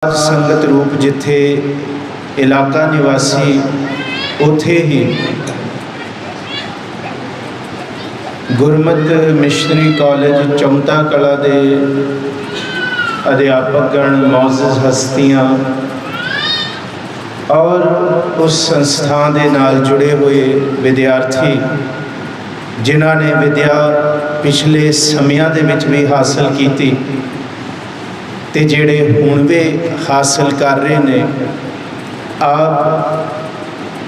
संगत रूप जिथे इलाका निवासी उथे ही गुरमत मिशनरी कॉलेज चौंता कला दे अध्यापकगण मौजूद हस्तियाँ और उस संस्थान के नाल जुड़े हुए विद्यार्थी जिन्हां ने विद्या पिछले समियां दे विच भी हासिल की ते जेड़े हुण भी हासिल कर रहे ने। आप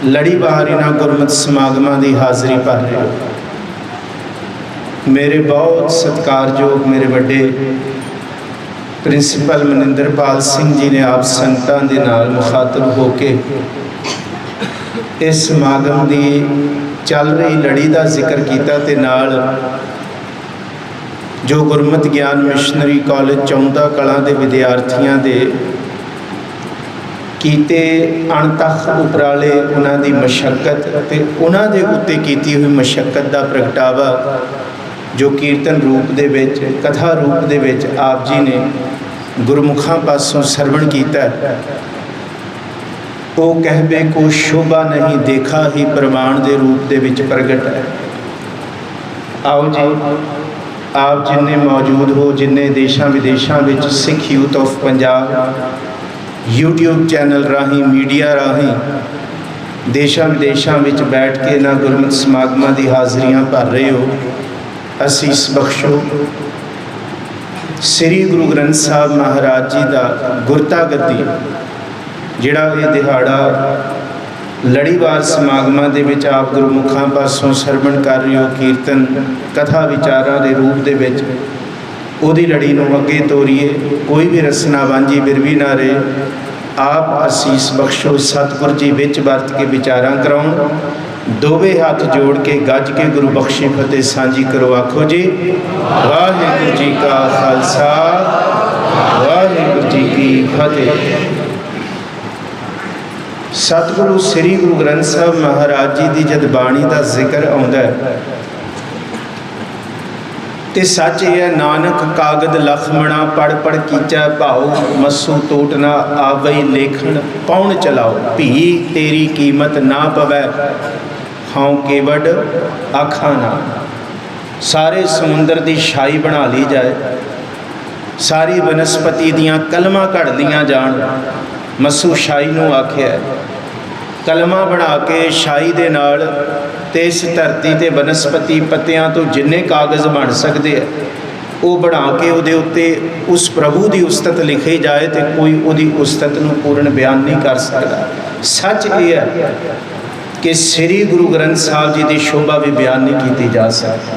लड़ीवार इन्हां गुरमत समागमां की हाज़री भर रहे हो। मेरे बहुत सत्कारयोग मेरे वड्डे प्रिंसीपल मनिंदरपाल सिंह जी ने आप संगतां दे नाल मुखातब होके इस समागम की चल रही लड़ी का जिक्र किया ते नाल जो गुरमत ज्ञान मिशनरी कॉलेज चौंता कला के विद्यार्थियों के कीते अणतख उपराले उन्होंने मशक्कत ते उन्होंने उत्ते कीती हुई मशक्कत का प्रगटावा जो कीर्तन रूप दे विच कथा रूप दे विच आप जी ने गुरमुखां पासों सरवण किया। वो कहबे को शोभा नहीं देखा ही प्रमाण के रूप दे विच प्रगट है। आओ जी आप जिन्ने मौजूद हो, जिन्ने देशों विदेशों में Sikh youth of Punjab YouTube channel राही मीडिया राही देशों विदेशों में बैठ के ना गुरमत समागमां की हाज़रियाँ भर रहे हो, असीस बख्शो। श्री गुरु ग्रंथ साहब महाराज जी का गुरता गद्दी जिहड़ा ये दिहाड़ा लड़ीवार समागमां दे विच आप गुरमुखां पासों सरवण कर रहे हो, कीर्तन कथा विचारां दे रूप दे विच उहदी लड़ी नूं अगे तोरीए। कोई भी रसना वांझी बिरवी ना रहे। आप असीस बख्शो, सतगुर जी विच वरत के विचारां कराउण। दोवे हाथ जोड़ के गज के गुरु बख्शी फतेह सांझी करो। आखो जी वाहिगुरू जी का खालसा वाहिगुरू जी की फतेह। सतगुरु श्री गुरु ग्रंथ साहब महाराज जी की जद बाणी का जिक्र आउंदा है ते सच यह नानक कागद लखमणा पढ़ पढ़ कीचा भाओ मस्सू टोट ना आवई लेखन पौन चलाओ भी तेरी कीमत ना पवै हाँ केवड आखा ना। सारे समुंदर की शाही बना ली जाए, सारी वनस्पति दियाँ कलमां कढ़ लियां जान। मस्सू शाही नूं आख्या कलमा बना के शाही दे नाल ते इस धरती ते वनस्पति पत्तियां तो जिन्ने कागज़ बन सकते हैं वो बना के उहदे उत्ते उस प्रभु की उस्तत लिखी जाए तो कोई उहदी उस्तत नूं पूर्ण बयान नहीं कर सकता। सच ये है कि श्री गुरु ग्रंथ साहब जी की शोभा भी बयान नहीं की जा सकती।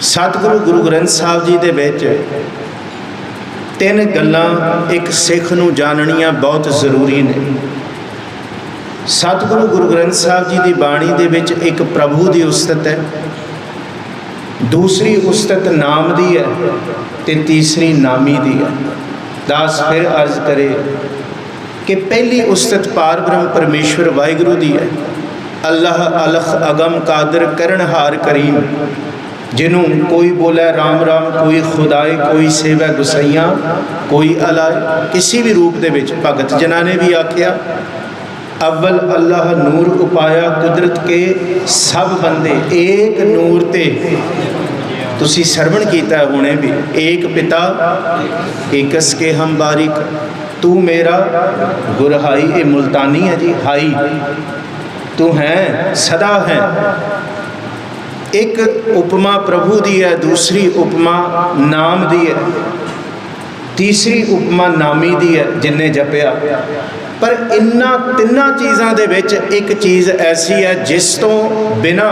सतगुरु गुरु ग्रंथ साहब जी दे विच तीन गल्लां एक सिख नूं जाननियां बहुत जरूरी ने। सतगुरु गुरु ग्रंथ साहब जी की बाणी दे विच एक प्रभु की उस्तत है, दूसरी उस्तत नाम दी है ते तीसरी नामी दी है। दास फिर अर्ज करे कि पहली उस्तत पार ब्रह्म परमेश्वर वाहिगुरू दी है। अल्लाह अलख अगम कादर करनहार करीम जिन्हों कोई बोले राम राम, कोई खुदाए, कोई सेवा गुसैया, कोई अलाए। किसी भी रूप दे विच भगत जना ने भी आख्या अव्वल अल्लाह नूर उपाया कुदरत के सब बंदे एक नूर ते। तुसी सरवण कीता हुणे भी एक पिता एकस के हम बारिक तू मेरा गुरहाई। ये मुल्तानी है जी, हाई तू है सदा है। एक उपमा प्रभु दी है, दूसरी उपमा नाम दी है, तीसरी उपमा नामी दी है जिन्हें जपया। पर इन्ना तिन्ना चीज़ों दे विच एक चीज़ ऐसी है जिस तो बिना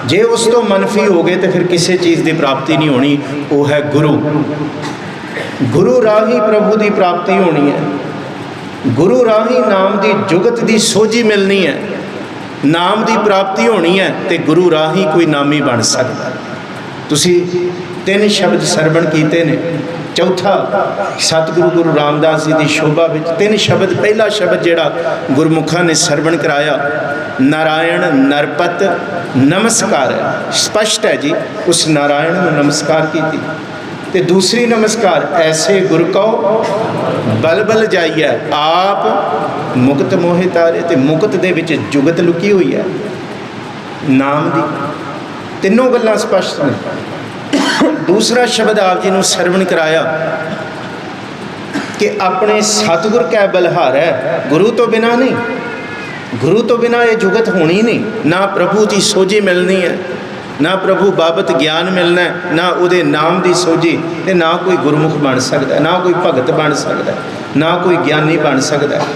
जे उस तो मनफी हो गए तो फिर किसी चीज़ की प्राप्ति नहीं होनी। वो है गुरु। गुरु राही प्रभु की प्राप्ति होनी है। गुरु राही नाम की जुगत की सोझी मिलनी है, नाम की प्राप्ति होनी है तो गुरु राही कोई नामी बन सकता। तुसी तीन शब्द सरवण कीते ने। चौथा सतगुरु गुरु रामदास जी की शोभा में तीन शब्द, पहला शब्द जिहड़ा गुरमुखां ने सरवण कराया नारायण नरपत नमस्कार है। स्पष्ट है जी, उस नारायण को नमस्कार की। ते दूसरी नमस्कार ऐसे गुर को बल बल जाइए आप मुकत मोहे तारे। तो मुकत दे विच जुगत लुकी हुई है नाम दी। तीनों गल्लां स्पष्ट ने। दूसरा शब्द आप जी नूं सरवण कराया कि अपने सतगुर कै बलहार है, गुरु तो बिना नहीं। गुरु तो बिना ये जुगत होनी नहीं। ना प्रभु की सोझी मिलनी है, ना प्रभु बाबत ज्ञान मिलना है, ना उहदे नाम की सोझी, ते ना कोई गुरमुख बन सकता, ना कोई भगत बन सकता, ना कोई ज्ञानी बन सकता।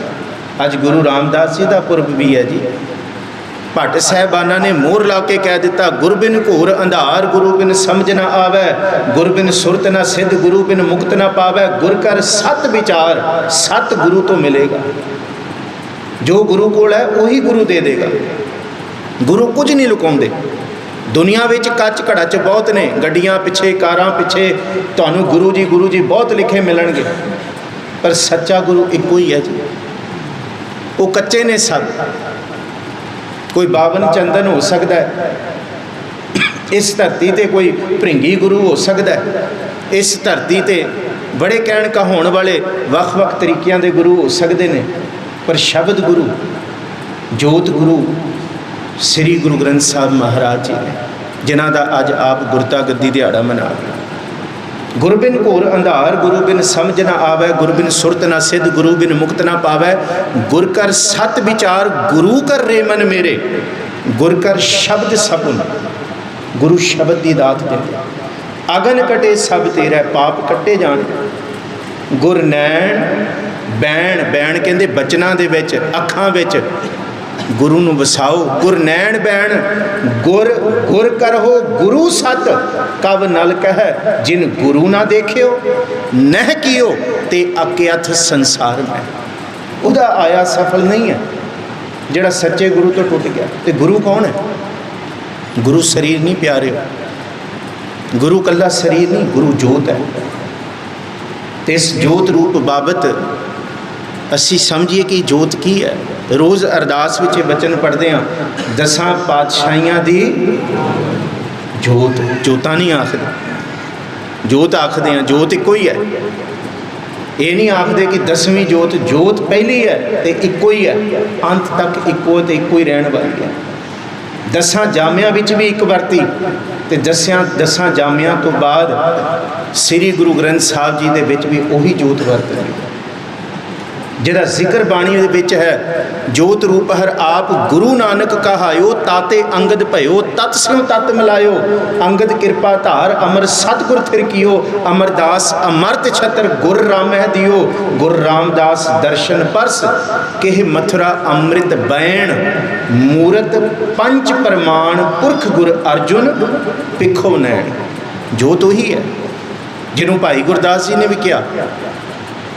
अज गुरु रामदास जी का पुरब भी है जी। भट्ट साहबाना ने मोहर ला के कह दिता, गुर बिन घोर अंधार, गुरु बिन समझ ना आवे, गुर बिन सुरत ना सिद्ध, गुरु बिन मुक्त ना पावे। गुर कर सत विचार, सत गुरु तो मिलेगा। जो गुरु कोल है वही गुरु दे देगा। गुरु कुछ नहीं लुकाउंदे। दुनिया विच कच घड़ा च बहुत ने, गड्डियां पिछे, कारां पिछे तुहानूं गुरु जी बहुत लिखे मिलणगे, पर सच्चा गुरु इक्को ही है जी। वो कच्चे ने सब। कोई बावन चंदन हो सकता है इस धरती ते, कोई भृंगी गुरु हो सकता है इस धरती ते, बड़े कहण कहाउण वाले वख वख तरीकिਆਂ ਦੇ गुरु हो सकते हैं, पर शब्द गुरु, जोत गुरु श्री गुरु ग्रंथ साहब महाराज जी ने, जिन्हां दा अज आप गुरता गद्दी दिहाड़ा मना रहे। गुर बिन घोर अंधार, गुरु बिन समझ ना आवे, गुर बिन सुरत ना सिद्ध, गुरु बिन मुक्त ना पावे। गुर कर सत विचार, गुरु कर रे मन मेरे, गुर कर शब्द सपुन। गुरु शब्द की दात देते। अगन कटे सब तेरा, पाप कटे जान। गुर नैण बैण, बैण कहते बचना दे विच, अखां विच गुरु नूं वसाओ। गुर नैण बैण, गुर गुर करहो गुरु सत, कब नल कह जिन गुरु ना देखियो, नह कियो ते अक्यथ संसार में। उहदा आया सफल नहीं है जिहड़ा सच्चे गुरु तो टुट गया। ते गुरु कौन है? गुरु शरीर नहीं प्यारे, गुरु कल्ला शरीर नहीं, गुरु जोत है। ते इस जोत रूप बाबत असी समझिए कि जोत की है। रोज़ अरदास विच बचन पढ़ते हैं, दसां पातशाहियां दी जोत। जोतां नहीं आखदे, जोत आखदे हैं। जोत इक्को ही है। ये नहीं आखदे कि 10वीं जोत, जोत पहली है तो इक्को ही है, अंत तक इक्को ते इक्को ही रहने वाली है। 10 जामियां विच भी एक वरती, तो 10 जामियां तो बाद श्री गुरु ग्रंथ साहब जी दे विच भी उही जोत वरत रही है, जिहदा जिक्र बाणी दे विच है। जोत रूप हर आप गुरु नानक कहायो, ताते अंगद भयो, तत् स्यों तत् मिलायो। अंगद कृपा धार, अमर सतगुर थिर कियो। अमरदास अमरत छत्र, गुर रामह दियो। गुर रामदास दर्शन परस, केह मथुरा अमृत बैण। मूरत पंच प्रमाण, पुरख गुर अर्जुन, पिखो नैण। जोत वही है जिन्हों भाई गुरदास जी ने भी किया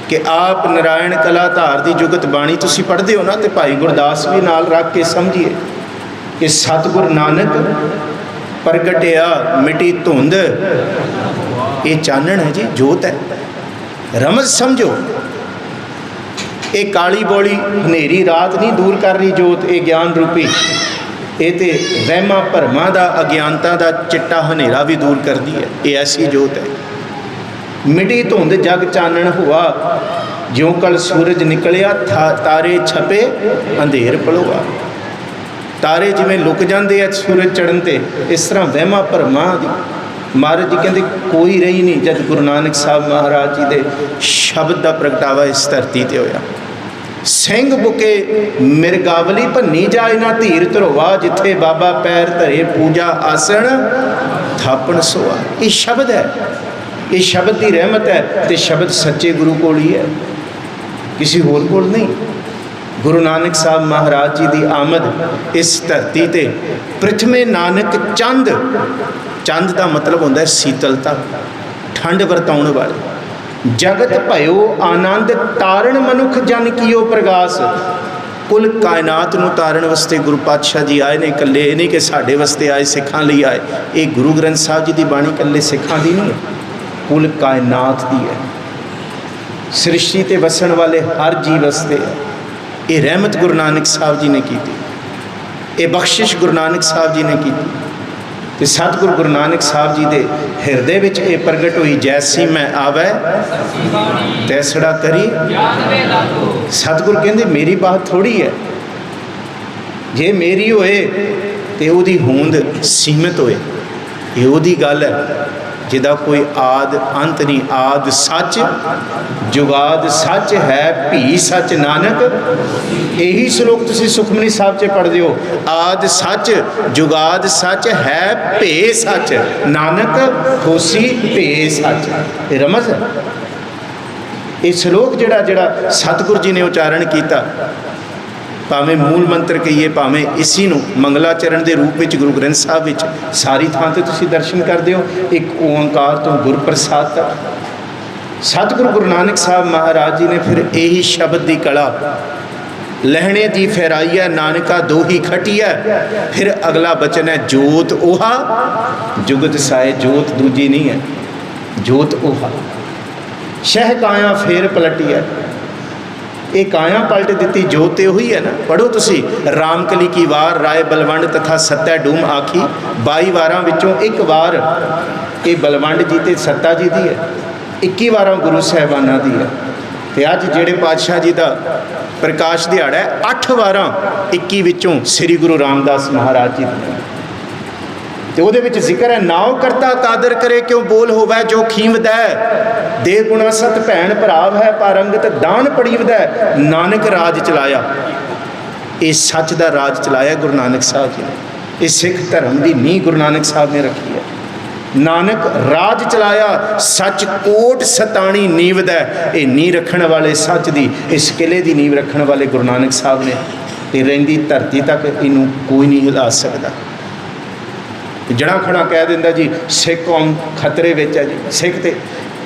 कि आप नारायण कलाधार की जुगत बाणी तुसी पढ़ते हो ना, तो भाई गुरदास भी नाल रख के समझिए कि सतगुर नानक प्रगटिया मिटी धुंध, ये चानण है जी, जोत है। रमज समझो, ये काली बौली हनेरी रात नहीं दूर कर रही जोत, ये ज्ञान रूपी, ये तो वहमां भरमां दा अज्ञानता का चिट्टा हनेरा भी दूर करती है। ये ऐसी जोत है। मिटी धुंध जग चानण हुआ, ज्यों कल सूरज निकलिया, तारे छपे अंधेर पलोआ। तारे जिवें लुक जाते हैं सूरज चढ़न ते, इस तरह वहमां भरमां दी महाराज जी कहते कोई रही नहीं जब गुरु नानक साहब महाराज जी के शब्द का प्रगटावा इस धरती ते होया। सिंह बुके मिरगावली भन्नी जाए ना धीर धरोवा, जिथे बाबा पैर धरे पूजा आसन थापण सोआ। ये शब्द है, ये शब्द की रहमत है, तो शब्द सच्चे गुरु कोल ही है, किसी होर कोल नहीं। गुरु नानक साहब महाराज जी की आमद इस धरती ते, प्रथमे नानक चंद, चंद का मतलब होता है शीतलता, ठंड वरताउण वाले। जगत भयो आनंद, तारण मनुख जन कियो प्रगास। कुल कायनात नूं तारण वास्ते गुरु पातशाह जी आए ने, कल्ले नहीं कि साडे वास्ते आए, सिखां लई आए। ये गुरु ग्रंथ साहब जी की बाणी कल्ले सिखां दी नहीं है, कुल कायनात दी है। सृष्टि ते वसन वाले हर जीव वास्ते है। ये रहमत गुरु नानक साहब जी ने की, ये बख्शिश गुरु नानक साहब जी ने की। तो सतगुरु गुरु नानक साहब जी के हिरदे विच ये प्रगट हुई, जैसी मैं आवे तैसड़ा करी। सतगुरु कहते मेरी बात थोड़ी है, जे मेरी होए तो उहदी होंद सीमित होए, ये उहदी गल है जिदा कोई आद अंत नहीं। आद सच जुगाद सच है, भी सच नानक। यही श्लोक तुसी सुखमनी साहब च पढ़ते हो, आद सच जुगाद सच है, भे सच नानक होसी भे सच। ये रमज है। ये श्लोक जिहड़ा जिहड़ा सतगुरु जी ने उच्चारण किया, भावें मूल मंत्र कहिए, भावें इसी नूं मंगलाचरण के रूप में गुरु ग्रंथ साहब विच सारी थां ते तुसीं दर्शन करते हो, एक ओंकार तो गुरप्रसाद तक। सतगुरु गुरु नानक साहब महाराज जी ने फिर यही शब्द की कला लहने दी फहराई है, नानका दो ही खटी है। फिर अगला बचन है, जोत ओहा जुगत साए। जोत दूजी नहीं है, जोत ओहा। शह काया फेर पलटी है, ये काया पलट दी, जोत तो हुई है ना। पढ़ो तुसी, रामकली की वार राय बलवंड तथा सत्या डूम आखी। 22 वारां विचों एक वार ये बलवंड जी ते सत्ता जी दी है, 21 वारां गुरु साहिबाना दी है। तो अज जेड़े पातशाह जी का प्रकाश दिहाड़ा है, 8 वारां 21 विचों श्री गुरु रामदास महाराज जी दी। तो वो जिक्र है, नाव करता कादर करे क्यों बोल होवै जो खींवद है। दे गुणा सत भैन भराव है, पारंगत दान पड़ीवद है। नानक राज चलाया, ये सच का राज चलाया गुरु नानक साहब जी ने। ये सिख धर्म की नींह गुरु नानक साहब ने रखी है। नानक राज चलाया, सच कोट सताणी नीवद है। ये नींह रखने वाले सच की, इस किले की नींव रखने वाले गुरु नानक साहब ने। ते रहिंदी धरती तक इनू कोई नहीं हिला सकता। जड़ा खड़ा कह दिंदा जी सिख कौम खतरे विच है जी, सिख ते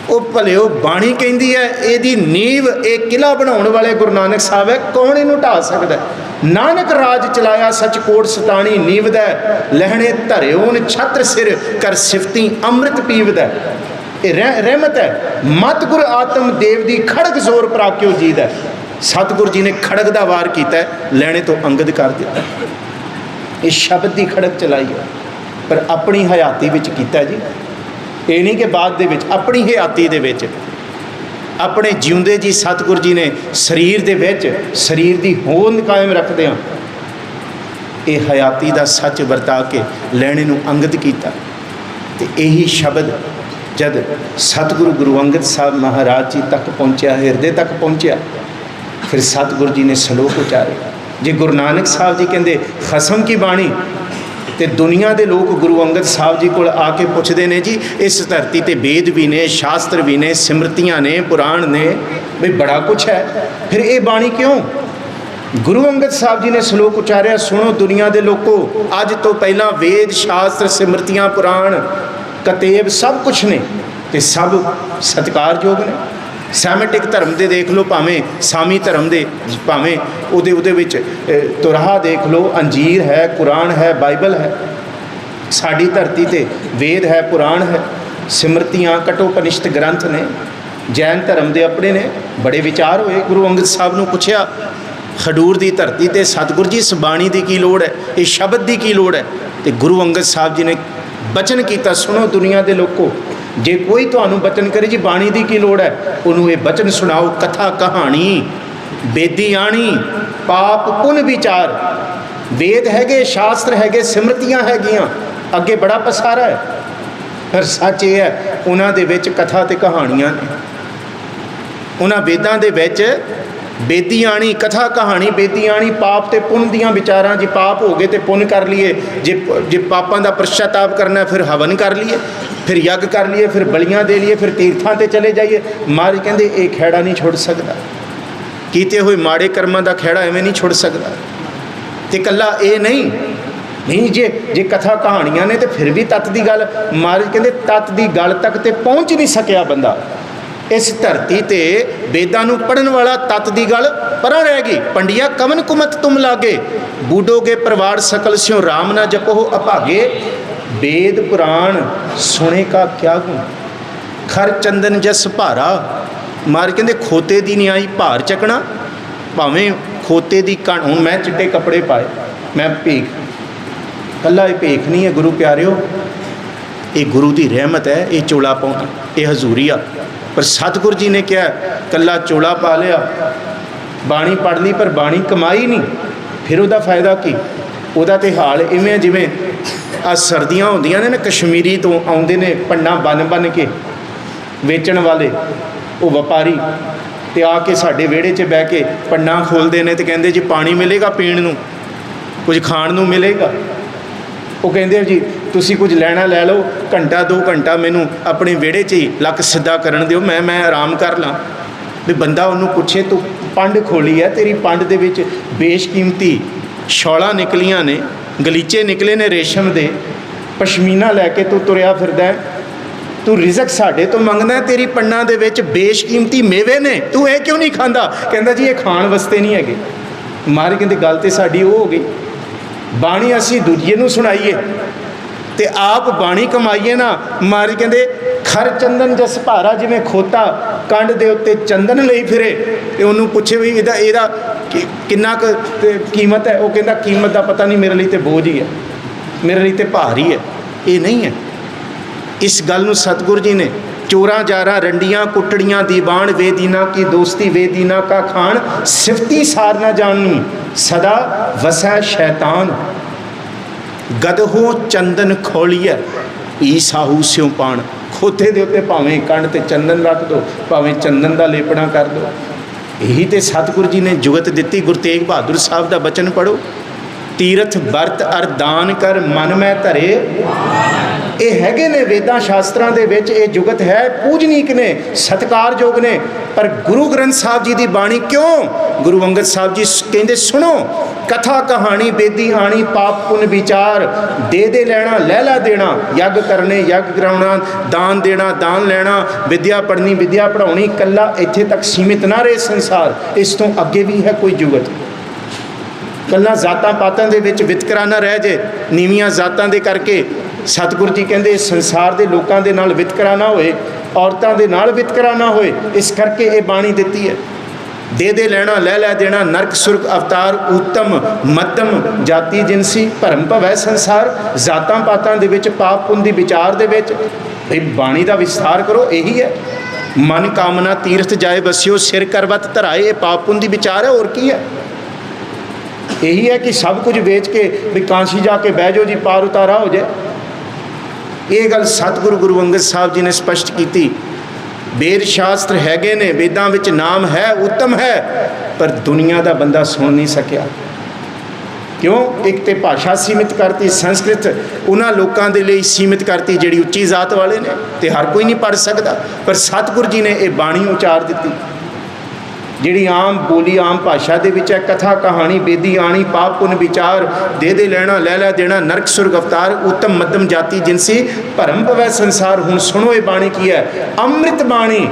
वो भले वो बाणी कहती है, यदी नींव एक किला बनाने वाले गुरु नानक साहब है, कौन इनू ढा सकता है। नानक राज चलाया, सच कोट सताणी नीवद है। लहने धरिओन छत्र सिर कर सिफती अमृत पीवद है। ये रहमत है। मत गुर आत्म देव दी खड़ग जोर पराक्यो जीद है। सतगुरु जी ने खड़ग का वार किया, लहने तो अंगद कर दिता। ये शब्द की खड़ग चलाई है, पर अपनी हयाती विच कीता जी। ये नहीं कि बाद दे विच, अपनी हयाती दे विच अपने जिउंदे जी सतगुरु जी ने शरीर दे विच शरीर की होंद कायम रखते हैं, ये हयाती का सच वरता के लैणे नूं अंगद किया। तो यही शब्द जद सतगुरु गुरु अंगद साहब महाराज जी तक पहुँचा, हिरदे तक पहुँचा, फिर सतगुरु जी ने सलोक उचारे। जे गुरु नानक साहब जी कहते खसम की बाणी, तो दुनिया के लोग गुरु अंगद साहब जी को आके पूछते हैं जी इस धरती ते वेद भी ने, शास्त्र भी ने, सिमरतियाँ ने, पुराण ने, भाई बड़ा कुछ है, फिर ये बाणी क्यों। गुरु अंगद साहब जी ने श्लोक उचारिया, सुनो दुनिया के लोगों, अज तो पहला वेद शास्त्र सिमरतियाँ पुराण कतेब सब कुछ ने, तो सब सत्कारयोग ने। सैमेटिक धर्म दे देख लो, भावें सामी धर्म दे, भावें उहदे विच तुराहा देख लो, अंजीर है, कुरान है, बाइबल है। साड़ी धरती ते वेद है, पुराण है, सिमरतियाँ कठोपनिषद ग्रंथ ने। जैन धर्म दे अपने ने बड़े विचार हुए। गुरु अंगद साहब नूं पुछया, खडूर की धरती ते सतगुरु जी इस बाणी की लोड़ है, इस शब्द की की लोड़ है। तो गुरु अंगद साहब जी ने बचन किया, सुनो दुनिया के लोगों, जे कोई तुहानू बचन करे जी बाणी की लोड़ है, उन्होंने ये बचन सुनाओ। कथा कहानी बेदी आणी पाप पुन विचार। वेद हैगे, शास्त्र हैगे, सिमरतियाँ हैगियाँ, अगे बड़ा पसारा है, पर सच ये है उन्हां दे विच कथा ते कहानियाँ ने। उन्हां वेदां दे विच बेदी आणी, कथा कहानी बेदी आणी, पाप ते पुन दियाँ विचारां। जे पाप हो गए तो पुन कर लिए, जे पापां दा पश्चाताप करना फिर हवन कर लिए, फिर यज्ञ कर लिए, फिर बलियाँ दे लिए, फिर तीर्थां ते चले जाइए। महाराज कहते ये खैड़ा नहीं छोड़ सकता, कीते हुए माड़े कर्मां दा खैड़ा एवें नहीं छोड़ सकता। तो कला ये नहीं जे कथा कहानियाँ ने तो फिर भी तत्त की गल, महाराज कहते तत्त की गल तक तो पहुँच नहीं सकिया बंदा। इस धरती ते वेदां नूं पढ़न वाला तत्त की गल परां रह गई। पंडिया कवन कुमत तुम लागे, बूढ़ोगे परवार सकल स्यों राम ना जपो अभागे। वेद पुराण सुने का क्या गुण, खर चंदन जस भारा। मार कहते खोते की नहीं आई भार चकना, भावें खोते की कण। हुण मैं चिट्टे कपड़े पाए, मैं भीख कल्ला ये भेख नहीं है गुरु प्यारिओ, ये गुरु की रहमत है, ये चोला पाउना, ये हजूरी आ। पर सतगुरु जी ने क्या, कल्ला चोला पा लिया, बाणी पढ़ ली पर बाणी कमाई नहीं, फिर उसका फायदा की? ਉਹਦਾ तो हाल इवें जिमें आ सर्दियाँ होंदियां ने ना, कश्मीरी तो आउंदे ने पन्ना बन बन के वेचण वाले वो व्यापारी, तो आके साडे विहड़े च बह के पन्ना खोलते हैं तो कहते जी पानी मिलेगा पीण नूं, कुछ खाण नूं मिलेगा। वो कहते जी तुसी कुछ लैना लै लो, घंटा 2 घंटा मैनू अपने विहड़े च ही लक सीधा करन दिओ, मैं आराम कर ਲਾਂ। भी बंदा उन्होंने पूछे तू पंड खोली है, तेरी पंड दे विच बेशकीमती शौला निकलियां ने, गलीचे निकले ने रेशम दे, पशमीना लैके तू तुरया फिरदा है, तू रिजक साढ़े तो मंगदा है, तेरी पन्ना दे विच बेशकीमती मेवे ने, तू ये क्यों नहीं खांदा? कहंदा जी ये खाण वास्ते नहीं हैगे। महाराज कहंदे गल ते साडी वो हो गई, बाणी असीं दूजे नूं सुणाईए ते आप बाणी कमाईए ना। महाराज कहंदे खर चंदन जस भारा, जिवें खोता कंड दे उत्ते चंदन लई फिरे ते उन्होंने पूछे भी ਇਹਦਾ किन्ना कीमत है, वो कहता कीमत का पता नहीं, मेरे लिए तो बोझ ही है, मेरे लिए तो भार ही है। ये नहीं है। इस गल नूं सतगुरु जी ने चोरा जारा रंडियाँ कुटड़ियाँ दीवान वे दीना की दोस्ती वे दीना का खान, सिफती सार न जाननी सदा वसै शैतान, गदहो चंदन खोलिए ई साहू स्यों पाण। खोते दे उत्ते भावें कंड ते चंदन रख दो, भावें चंदन का लेपना कर दो। यही तो सतगुरु जी ने जुगत दी। गुरु तेग बहादुर साहब का बचन पढ़ो, तीरथ बरत अर दान कर मन में धरे। ये हैगे ने वेदां शास्त्रां दे विच, ये जुगत है, पूजनीक ने, सत्कारयोग ने। पर गुरु ग्रंथ साहब जी की बाणी क्यों? गुरु अंगद साहब जी कहते सुनो, कथा कहानी बेदी आनी पाप पुन विचार, दे लेना लैला देना, यज्ञ करने यज्ञ कराउणा, दान देना दान लेना, विद्या पढ़नी विद्या पढ़ाउणी। कल्ला इत्थे तक सीमित ना रहे संसार, इस तो अगे भी है कोई जुगत। कल्ला जातां पातां दे विच वितकरा ना रह जे, नीवियां जातां दे करके सतगुरु जी कहते संसार के लोगों के नाल वितकरा ना होए, औरतों के नाल वितकरा ना होए, इस करके ये बाणी दिती है। दे लेना लै देना, नरक सुरग अवतार उत्तम मध्यम जाति जिनसी, भरम भवै संसार। जातां पातां दे विच पाप पुन दी विचार दे विच भई बाणी का विस्तार करो। यही है मन कामना तीर्थ जाए बसियो, सिर करवत धराए, ये पाप पुन दी विचार है। और की है? यही है कि सब कुछ बेच के भी कांशी जाके बह जाओ जी, पार उतारा हो जाए। ये गल सतगुरु गुरु अंगद साहब जी ने स्पष्ट की। वेद शास्त्र हैगे ने, वेदां विच नाम है, उत्तम है, पर दुनिया का बंदा सुन नहीं सकिया। क्यों? एक तो भाषा सीमित करती, संस्कृत उन्होंने लोगों के लिए सीमित करती जिहड़ी उच्ची जात वाले ने, तो हर कोई नहीं पढ़ सकता। पर सतगुरु जी ने यह बाणी उचार दी जिहड़ी आम बोली आम भाषा दे विच है। कथा कहानी बेदी आनी पाप पुन विचार, दे लेना लै देना, नरक सुरग अवतार उत्तम मध्यम जाति जिनसी, भरम भवै संसार। हुण सुनो ये बाणी की है, अमृत बाणी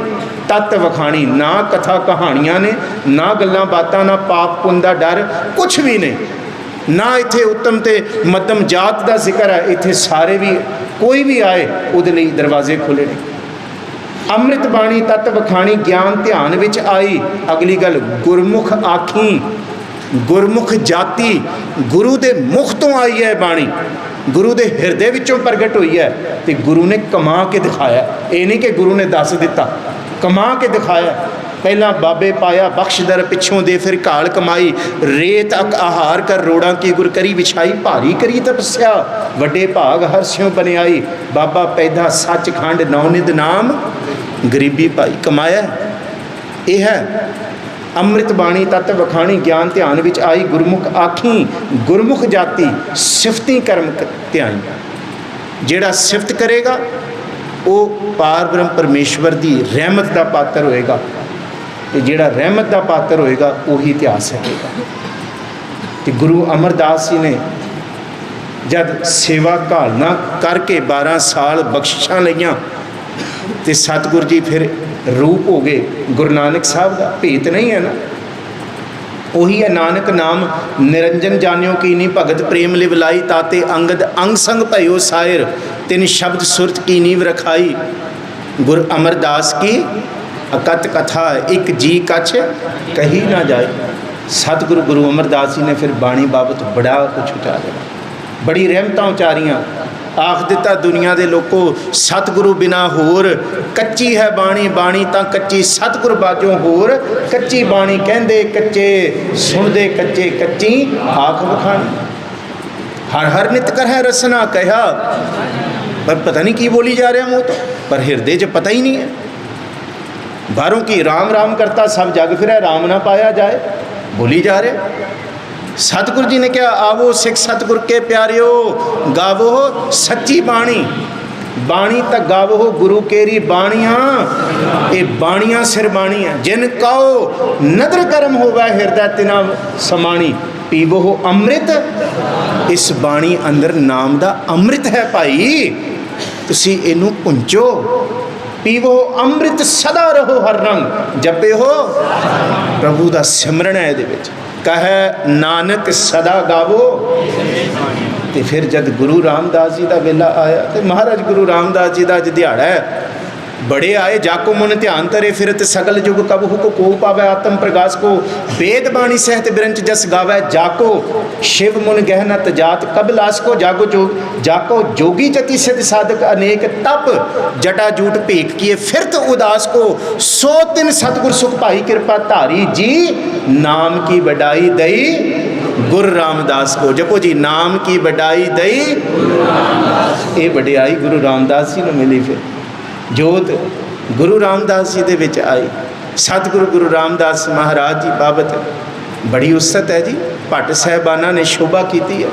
तत्त वखाणी। ना कथा कहानियां ने, ना गल्लां बातां, ना पाप पुन का डर, कुछ भी नहीं। ना इत्थे उत्तम ते मध्यम जात का जिक्र है, इत्थे सारे भी कोई भी आए उहदे लई दरवाजे खुले ने। अमृत बाणी तत्त वखाणी, ज्ञान ध्यान विच आई। अगली गल गुरमुख आखी, गुरमुख जाति, गुरु के मुख तो आई है बाणी, गुरु के हिरदे विचों प्रगट हुई है। तो गुरु ने कमा के दिखाया, ये नहीं कि गुरु ने दस दिता, कमा के दिखाया। पहला बाबे पाया बख्श दर, पिछों दे फिर घाल कमाई। रेत अक आहार कर रोड़ा की गुर करी विछाई, भारी करी तपस्या वड्डे भाग हर स्यों बनियाई। बाबा पैदा सच खंड नौनिध नाम गरीबी पाई। कमाया यह है अमृत बाणी तत्त वखाणी, ज्ञान ध्यान विच आई। गुरमुख आखी, गुरमुख जाति सिफती कर्म ध्याई। जेड़ा सिफत करेगा वो पार ब्रह्म परमेश्वर की रहमत का पात्र होएगा, तो जेड़ा रहमत का पात्र होएगा वही इतिहास है। तो गुरु अमरदास जी ने जब सेवा घालना करके 12 साल बख्शिशां लईयां, तो सतगुरु जी फिर रूप हो गए गुरु नानक साहब का। भेत नहीं है ना, वही है नानक नाम निरंजन जानियो की नी, भगत प्रेम लिवलाई ताते अंगद अंग संग भयो सायर, तिन शब्द सुरत की नीव रखाई। गुरु अमरदास की अकत कथा एक जी कछ कही ना जाए। सतगुरु गुरु अमरदास जी ने फिर बाणी बाबत बड़ा कुछ उठा दिया। बड़ी रहमतां उचारियां। आख दिता दुनिया के लोगों सतगुरु बिना होर कच्ची है बाणी, बाणी तां कच्ची सतगुर बाजों होर कच्ची बाणी। कहंदे कच्चे सुनदे कच्चे, कच्ची आख बखानी। हर हर नित करह रसना कहा, पर पता नहीं की बोली जा रहा मुँह तो, पर हिरदे च पता ही नहीं है। बाहरों की राम राम करता सब जग फिर राम ना पाया जाए, बोली जा रहे। सतगुरु जी ने क्या, आवो सिख सतगुर के प्यारियो गावो सच्ची बाणी। बाणी तक गावो गुरु केरी बाणियाँ, ये बाणियाँ सिर बाणियाँ। जिन कहो नदर कर्म होवे हिरदय तिना समाणी, पीवो अमृत। इस बाणी अंदर नाम दा अमृत है भाई, तुसी इनू पुंचो। पीवो अमृत सदा रहो हर रंग, जपे हो प्रभु दा सिमरन है ये। कह नानक सदा गावो। तो फिर जब गुरु रामदास जी का वेला आया, तो महाराज गुरु रामदास जी का अज दिहाड़ा है। बड़े आए जाको मुन ध्यान तरे फिरत सकल जुग कबहू को पावै आत्म प्रकाश को। वेद बाणी सहत बिरंच जस गावै जाको, शिव मुन गहना तजात कब लास को। जाको जोगी जति सिद्ध साधक अनेक तप, जटा जूट भेख किए फिरत उदास को। सो तिन सतगुर सुख पाई कृपा धारी जी, नाम की बढ़ाई दई गुरु रामदास को। जपो जी नाम की बढ़ाई दई। ये बढ़ियाई गुरु रामदास जी को मिली। फिर जोत गुरु रामदास जी दे विच आई। सतगुरु गुरु रामदास महाराज जी बाबत बड़ी उस्सत है जी। भट्ट साहबाना ने शोभा की है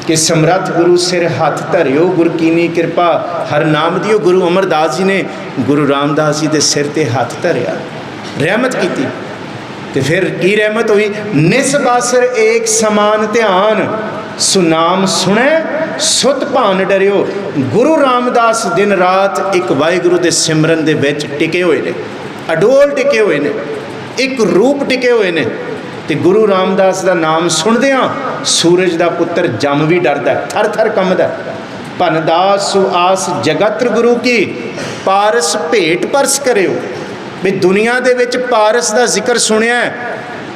कि समरथ गुरु सिर हाथ धरियो, गुर कीनी कृपा हर नाम दियो। गुरु अमरदास जी ने गुरु रामदास जी के सिर ते हाथ धरिया, रहमत की। तो फिर की रहमत हुई, निस बासर एक समान ध्यान, सुनाम सुने सुत भान डरियो। गुरु रामदास दिन रात एक वाहिगुरु के सिमरन दे विच टिके हुए ने, अडोल टिके हुए ने, एक रूप टिके हुए ने। तो गुरु रामदास का नाम सुनदियां सूरज का पुत्र जम भी डरदा, थर थर कंबदा। भनदास सुआस जगत गुरु की, पारस भेट परस करियो। भी दुनिया दे विच पारस का जिक्र सुनिया,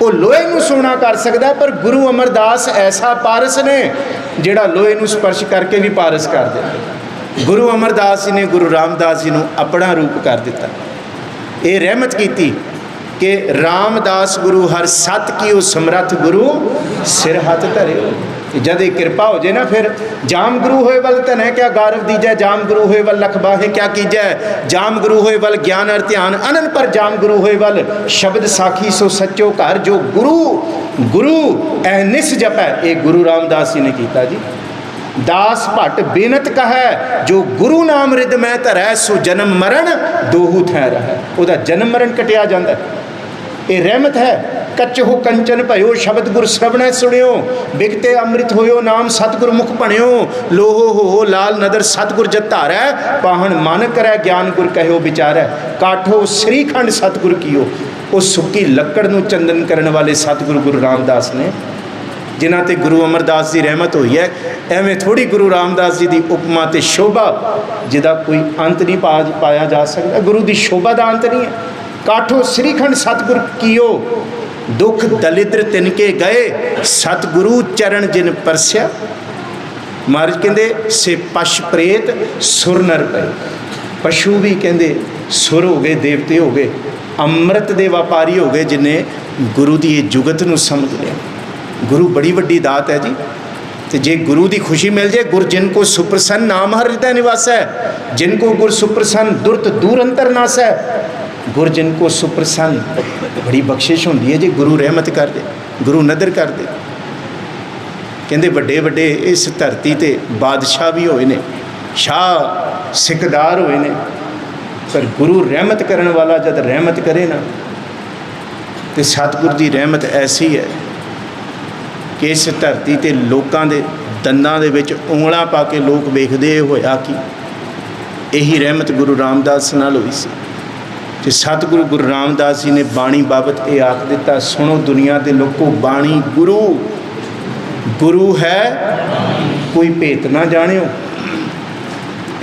वो लोहे नूं सोना कर सकता, पर गुरु अमरदास ऐसा पारस ने जिहड़ा लोहे नूं स्पर्श करके भी पारस कर दे। गुरु अमरदास जी ने गुरु रामदास जी नूं अपना रूप कर दिता। ये रहमत की कि रामदास गुरु हर सत की वो समरथ गुरु सिर हाथ धरे। जद ये कृपा हो जाए ना, फिर जाम गुरु होए वल तन है क्या गारव दीजै, जाम गुरु होए वल लख बाहे क्या कीजै। जाम गुरु होए वल ज्ञान अर ध्यान अनन पर, जाम गुरु होए वल शब्द साखी सो सच्चो घर। जो गुरु गुरु ऐनिस जपै, ये गुरु रामदास जी ने किया जी। दास भट्ट बेनत कहे, जो गुरु नाम रिद मैं धरै, सो जन्म मरण दोहू थै रहै। उहदा जन्म मरण कटिया जांदा। ये रहमत है। कच हो कंचन भयो, शब्द गुर श्रवणै सुनियो। बिकते अमृत होयो, नाम सतगुर मुख भणियो। लोहो हो लाल नदर सतगुर जत धारै, पाहन मन करै ज्ञान गुर कहो विचारै। काठो श्रीखंड सतगुर कियो, उस सुक्की लक्कड़ नूं चंदन करने वाले सतगुरु गुरु रामदास ने, जिन्हां ते गुरु अमरदास की रहमत हुई है। एवें थोड़ी गुरु रामदास जी की उपमा ते शोभा जिहदा कोई अंत नहीं पाया जा सकता। गुरु की शोभा का अंत नहीं है। काठो श्रीखंड सतगुर कियो, दुख दलिद्र तिनके गए, सतगुरु चरण जिन परस्या। महाराज कहते से पश प्रेत सुर नर पे, पशु भी कहते सुर हो गए, देवते हो गए, अमृत दे व्यापारी हो गए जिन्हें गुरु की ये जुगत नूं समझ लिया। गुरु बड़ी वड्डी दात है जी। तो जे गुरु की खुशी मिल जाए, गुर जिनको सुप्रसन्न नाम हर हृदय निवास है, जिनको गुर सुप्रसन्न दुर्त दूर अंतर नास है। गुर जिनको सुप्रसन्न, बड़ी बख्शिश होंदी है जी। गुरु रहमत कर दे, गुरु नदर कर दे। कहते वड्डे वड्डे इस धरती ते बादशाह भी होए ने, शाह सिकदार होए ने, पर गुरु रहमत करने वाला जब रहमत करे ना, तो सतगुर की रहमत ऐसी है कि इस धरती ते लोगों के दंदां दे विच उंगलां पा के लोग वेखदे होया कि यही रहमत गुरु रामदास नाल होई सी। तो सतगुरु गुरु रामदास जी ने बाणी बाबत ये आख दिता, सुनो दुनिया के लोगों, बाणी गुरु गुरु है, कोई भेत ना जानियो।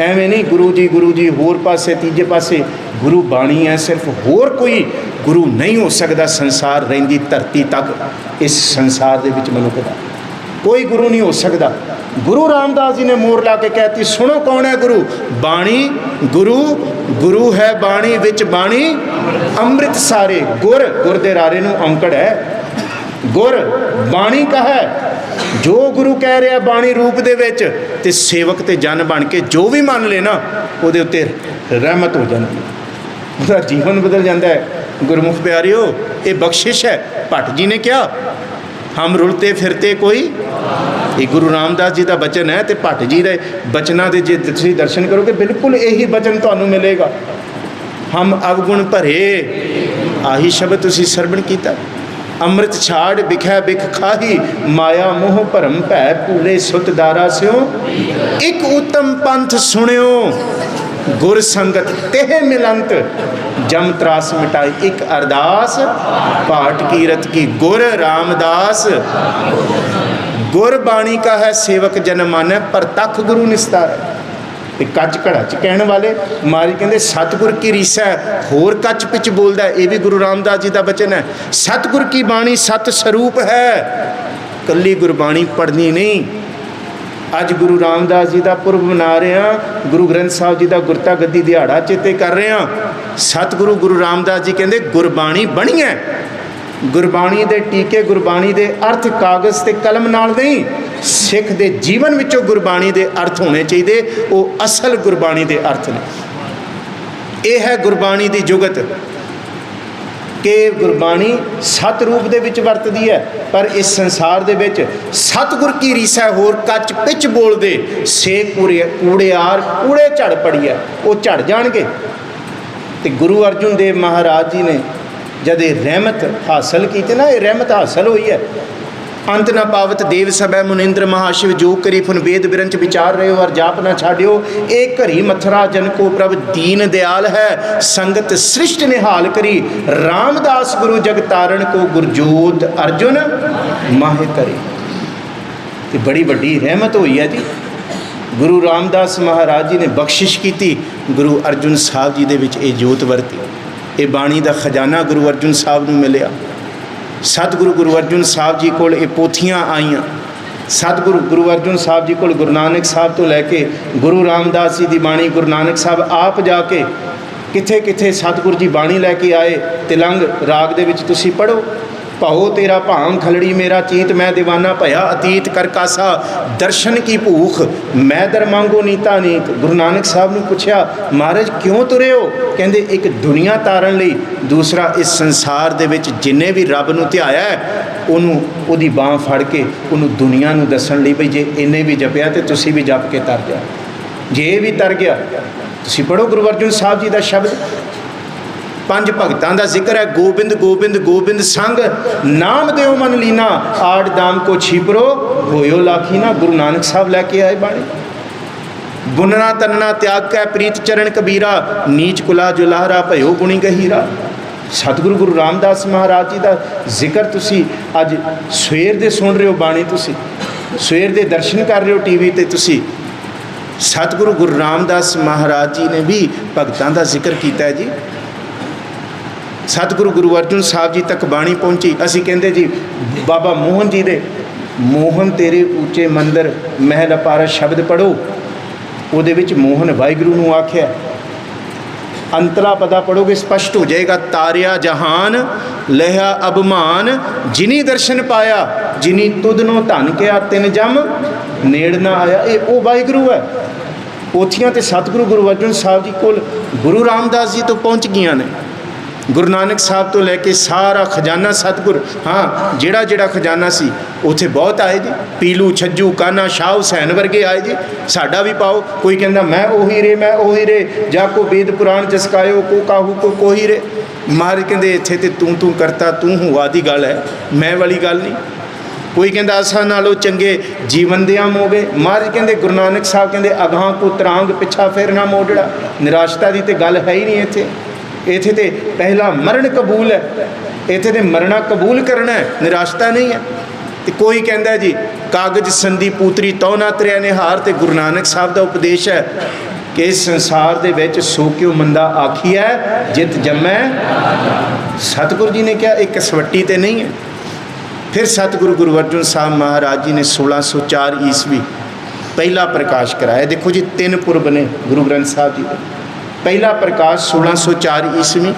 एवें नहीं गुरु जी होर पासे तीजे पासे गुरु बाणी है, सिर्फ होर कोई गुरु नहीं हो सकता संसार रहिंदी धरती तक, इस संसार दे विच मनुख दा। कोई गुरु नहीं हो सकता। गुरु रामदास जी ने मोर ला के कहती, सुनो कौन है गुरु? बाणी गुरु, गुरु है बाणी विच बाणी अमृत सारे। गुर, गुर दे रारे नूं औंकड़ है, गुर बाणी का है। जो गुरु कह रहा बाणी रूप दे विच ते सेवक ते जन बन के जो भी मान ले ना, उहदे उत्ते रहमत हो जाती, उसका जीवन बदल जाता है। गुरमुख प्यारिओ, ये बख्शिश है। भट्ट जी ने क्या, हम रुलते फिरते कोई, ये गुरु रामदास जी का बचन है। तो भट्ट जी के बचनों के जे तुसीं दर्शन करोगे, बिल्कुल यही बचन तुहानूं मिलेगा। हम अवगुण भरे, आही शब्द तुसीं सरवण कीता। अमृत छाड़ बिखै बिख खाही, माया मोह भरम भै भूले सुत दारा स्यों। एक उत्तम पंथ सुनियो, गुर संगत तेह मिलंत, जम त्रास मिटाई। एक अरदास पाठ कीरत की, गुर रामदास गुर बाणी का है सेवक जन मानै, परतख गुरु निस्तार। कच घड़ा च कहने वाले महाराज कहते सतगुर की रीसा होर कच पिच बोलता है। ये भी गुरु रामदास जी का बचन है। सतगुर की बाणी सत स्वरूप है, कली गुरबाणी पढ़नी नहीं। अज गुरु रामदास जी का पुरब मना रहे हैं, गुरु ग्रंथ साहब जी का गुरता गद्दी दिहाड़ा चेते कर रहे हैं। सतगुरु गुरु रामदास जी कहते गुरबाणी बनी है। गुरबाणी दे टीके, गुरबाणी दे अर्थ कागज़ ते कलम नाल नहीं, सिख दे जीवन विचों गुरबाणी दे अर्थ होने चाहिए। वो असल गुरबाणी दे अर्थ ने। यह है गुरबाणी दी जुगत कि गुरबाणी सत रूप दे विच वरतदी है, पर इस संसार दे विच सतगुर की रीसा होर कच पिच बोल दे से कूड़ेयार कूड़े झड़ पड़ी है, वो झड़ जाणगे। ते गुरु अर्जुन देव महाराज जी ने जब ये रहमत हासिल की ना, ये रहमत हासिल हुई है। अंत न पावत देव सबै मुनिंद्र महाशिव, जो करी फुन वेद बिरंच विचार रहे हो और जाप न छाड़ियो। एक घरी मथुरा जन को प्रभ दीन दयाल है, संगत सृष्ट निहाल करी। रामदास गुरु जग तारण को, गुरजोत अर्जुन माहे करे। ये बड़ी बड़ी रहमत हुई है जी। गुरु रामदास महाराज जी ने बख्शिश की थी, गुरु अर्जुन साहब जी दे विच ये जोत वरती। ये बाणी का खजाना गुरु अर्जुन साहब नूं मिलिया। सतगुरु गुरु अर्जुन साहब जी कोल ये पोथियां आईयां। सतगुरु गुरु अर्जुन साहब जी कोल गुरु नानक साहब तो लैके गुरु रामदास जी की बाणी, गुरु नानक साहब आप जाके किथे किथे सतगुरु जी बाणी लैके आए। तिलंग राग दे विच तुसीं पढ़ो, भाओ तेरा भांग खलड़ी मेरा चीत, मैं दीवाना भया अतीत कर कासा। दर्शन की भूख मैं दर मांगो नीता नीत। गुरु नानक साहब ने पूछा, महाराज क्यों तुरे हो? कहते एक दुनिया तारन लई, दूसरा इस संसार दे विच जिन्ने भी रब नूं ध्याया है उन्होंने उहदी बांह फड़ के उन्होंने दुनिया नूं दस्सण लई, भई जे इन्हें भी जपिया तो तुसीं भी जप के तर जा। जे भी तर गया, तुसीं पढ़ो गुरु अर्जुन साहब जी का शब्द। पंज भगतां दा जिक्र है, गोबिंद गोबिंद गोबिंद संग, नाम देओ मन लीना, आठ दाम को छिपरो होयो लाखीना। गुरु नानक साहब लैके आए बाणी। बुनना तनना त्याग कै प्रीत चरण कबीरा, नीच कुला जुलाहरा भयो गुणी गहीरा। सतगुरु गुरु रामदास महाराज जी का जिक्र तुसी अज सवेर दे सुन रहे हो, बाणी तुसी सवेर दे दर्शन कर रहे हो टीवी ते तुसी। सतगुरु गुरु रामदास महाराज जी ने भी भगतां दा जिक्र किया है जी। सतगुरु गुरु अर्जुन साहब जी तक बाणी पहुँची। असी कहते जी बाबा मोहन जी दे, मोहन तेरे ऊँचे मंदिर महल अपारा शब्द पढ़ो, उहदे विच मोहन वाहिगुरू नूं आख्या। अंतला पता पढ़ोगे स्पष्ट हो जाएगा। तारिया जहान लहा अबमान, जिनी दर्शन पाया, जिनी तुदनो धन किया, तिन जम नेड़ ना आया। ये वो वाहिगुरू है। पोथियां ते सतगुरु गुरु अर्जुन साहब जी कोल गुरु रामदास जी तो पहुँच गई ने। गुरु नानक साहब तो लैके सारा खजाना सतगुर, हाँ जिहड़ा जिहड़ा खजाना सी उत्थे बहुत आए जी। पीलू छज्जू काना शाह हुसैन वर्गे आए जी। साडा भी पाओ। कोई कहंदा मैं ओही रे, मैं ओही रे, जाको वेद पुराण जसकायो को काहू को कोही रे। महाराज कहंदे इत्थे ते तू करता तू हुआ दी गल है, मैं वाली गल नहीं। कोई कहंदा असां नालों चंगे जीवन दियां मोगे। महाराज कहंदे गुरु नानक साहब कहंदे अगां को तरांग पिछा फेरना मोड़ड़ा। निराशता दी ते गल है ही नहीं। इत्थे ते पहला मरण कबूल है, इत्थे ते मरना कबूल करना है, निराशता नहीं है। तो कोई कहता जी कागज संधि पूतरी तो ना तरिया निहार। तो गुरु नानक साहब का उपदेश है कि इस संसार दे विच सो क्यों मंदा आखी है जित जमै। सतगुरु जी ने क्या एक कसवट्टी तो नहीं है। फिर सतगुरु गुरु अर्जन साहब महाराज जी ने 1604 ईस्वी पहला प्रकाश कराया। देखो जी 3 पुरब ने गुरु ग्रंथ साहब जी का। पहला प्रकाश 1604 ईस्वी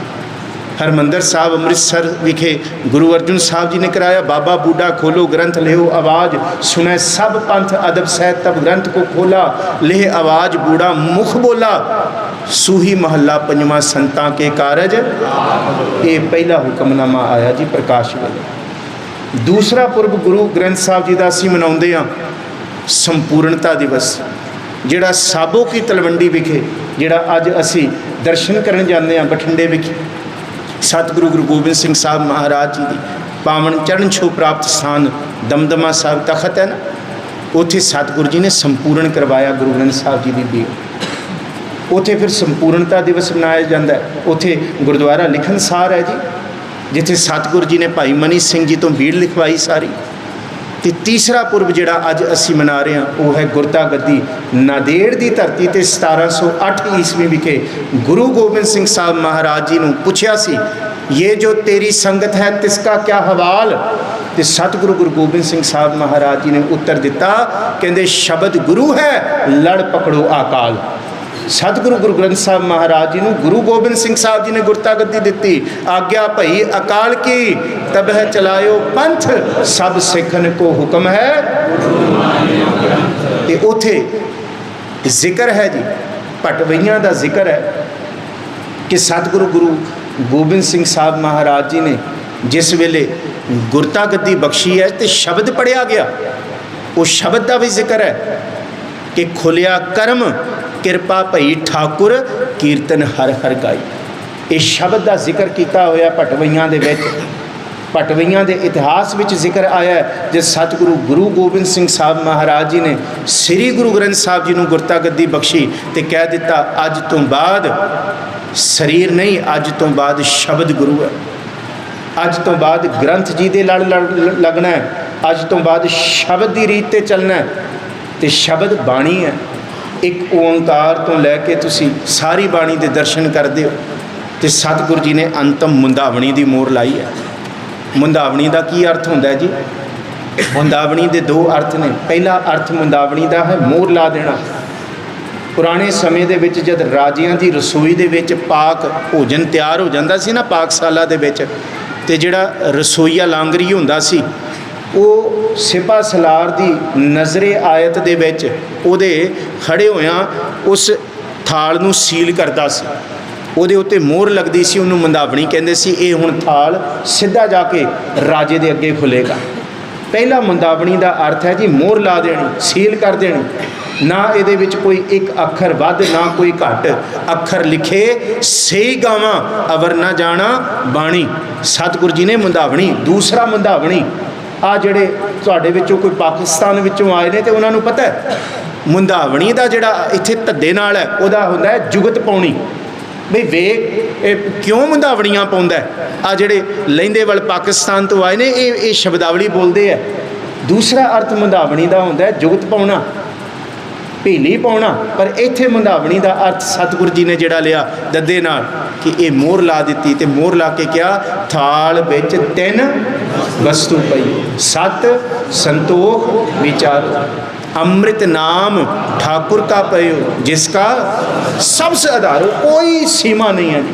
हरमंदर साहब अमृतसर विखे गुरु अर्जन साहब जी ने कराया। बाबा बूढ़ा खोलो ग्रंथ लेहो आवाज़, सुने सब पंथ अदब सहित तब ग्रंथ को खोला, लेह आवाज़ बूढ़ा मुख बोला, सूही महला पंजवा संतां के कारज। ये पहला हुक्मनामा आया जी प्रकाश वेले। दूसरा पुरब गुरु ग्रंथ साहब जी का असीं मनाउंदे हां संपूर्णता दिवस, जिहड़ा साबो की तलवंडी विखे, जिहड़ा अज असीं दर्शन करन जांदे हां बठिंडे विखे। सतगुरु गुरु गोबिंद सिंह साहब महाराज जी की पावन चरण छो प्राप्त स्थान दमदमा साहब तखत है ना, उत्थे सतगुरु जी ने संपूर्ण करवाया गुरु ग्रंथ साहब जी की बीड़। उत्थे फिर संपूर्णता दिवस मनाया जाता है। उत्थे गुरुद्वारा लिखन सार है जी, जिथे सतगुरु जी ने भाई मनी सिंह जी तो बीड़ लिखवाई सारी। तो तीसरा पुरब जिहड़ा अज असी मना रहे हैं वो है गुरता गद्दी नादेड़ की धरती ते 1708 ईस्वी विखे गुरु गोबिंद सिंह साहब महाराज जी ने पूछया सी, ये जो तेरी संगत है तिसका क्या हवाल। तो सतगुरु गुरु गोबिंद सिंह साहब महाराज जी ने उत्तर दिता, कहते शब्द गुरु है लड़ पकड़ो अकाल। सतगुरु गुरु ग्रंथ साहब महाराज जी ने गुरु गोबिंद सिंह साहब जी ने गुरता गद्दी दिती, आज्ञा भई अकाल की तब है चलायो पंथ, सब सिखन को हुक्म है। ते उथे जिक्र है जी भटवैयां का जिक्र है कि सतगुरु गुरु गोबिंद सिंह साहब महाराज जी ने जिस वेले गुरता गद्दी बख्शी है तो शब्द पढ़िया गया, उस शब्द का भी जिक्र है कि खुलिया कर्म किरपा भई ठाकुर कीर्तन हर हर गाई। इस शब्द का जिक्र किया होया भटवैयां दे विच। भटवैयां दे इतिहास विच जिक्र आया है जब सतगुरु गुरु गोबिंद सिंह साहब महाराज जी ने श्री गुरु ग्रंथ साहब जी को गुरता गद्दी बख्शी तो कह दिता अज तो बाद शरीर नहीं, अज तो बाद शब्द गुरु है, अज तो बाद ग्रंथ जी दे लड़ लगना है, अज तो बाद शब्द की रीत ते चलना है। तो शब्द बाणी है, एक ओंकार तो लैके तुसी सारी बाणी के दर्शन करते हो। तो सतगुरु जी ने अंतम मुंदावणी की मोहर लाई है। मुंदावणी का की अर्थ होंदा है जी? मुंदावणी के 2 अर्थ ने। पहला अर्थ मुंदावणी का है मोहर ला देना। पुराने समय दे विच जद राजियां की रसोई दे विच पाक भोजन तैयार हो जाता सी ना पाकशाला दे विच, ते जिहड़ा रसोईया लांगरी हुंदा सी वो सिपा सलार की नज़रे आयत दे विच उहदे खड़े होया उस थाल नूं सील करदा सी, उहदे उत्ते मोहर लगदी सी, उहनूं मुंदावणी कहंदे सी। ये हुण थाल सीधा जाके राजे दे अगे खुलेगा। पहला मुंदावणी का अर्थ है जी मोहर ला देनी, सील कर देनी। ना ये विच कोई एक अखर वध ना कोई घट, अखर लिखे सही गावां अवर ना जाना बाणी। सतगुरु जी ने मुंदावणी। दूसरा मुंदावणी आ जिहड़े तुहाडे विचों कोई पाकिस्तान विचों आए ने तो उन्होंने पता है मुंदावणी का जिहड़ा इत्थे धद्दे नाल है उहदा हुंदा है जुगत पाउणी। बई वेख क्यों मुंदावणियां पाउंदा है, आ जिहड़े लहिंदे वल पाकिस्तान तो आए ने ये शब्दावली बोलते हैं। दूसरा अर्थ मुंदावणी का हुंदा है जुगत पाउणा, भेली पाउणा। पर इत्थे मुंदावणी का अर्थ सतगुरु जी ने जिहड़ा लिया दद्दे नाल कि ये मोहर ला दी, तो मोहर ला के क्या थाल विच 3 वस्तु पई, 7 संतोख विचारो, अमृत नाम ठाकुर का पयो जिसका सबसे आधार हो। कोई सीमा नहीं है जी,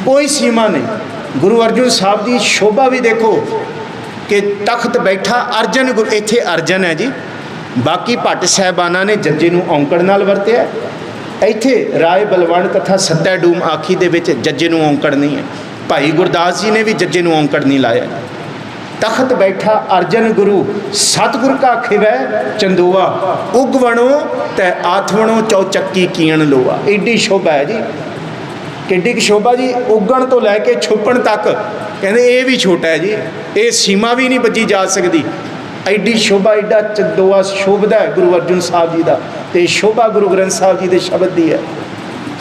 कोई सीमा नहीं। गुरु अर्जन साहब जी शोभा भी देखो कि तख्त बैठा अर्जन गुरु, इत्थे अर्जन है जी। बाकी भट्ट साहबाना ने जज्जे नूं औंकड़ नाल वरतिया, इत्थे राय बलवंड तथा सत्ता डूम आखी दे विच जज्जे नूं औंकड़ नहीं है। भाई गुरदास जी ने भी जज्जे नूं औंकड़ नहीं लाया। तख्त बैठा अर्जन गुरु सतगुर का खिवै चंदोआ, उगवणो तै आथवणो चौचक्की कीण लोआ। एडी शोभा है जी, किड्डी की शोभा जी। उगण तो लैके छुपण तक कहते ये भी छोटा है जी, ये सीमा भी नहीं बची जा सकती। एडी शोभा एडा चंदोआ शोभदा है गुरु अर्जन साहब जी का। तो शोभा गुरु ग्रंथ साहब जी के शब्द की है।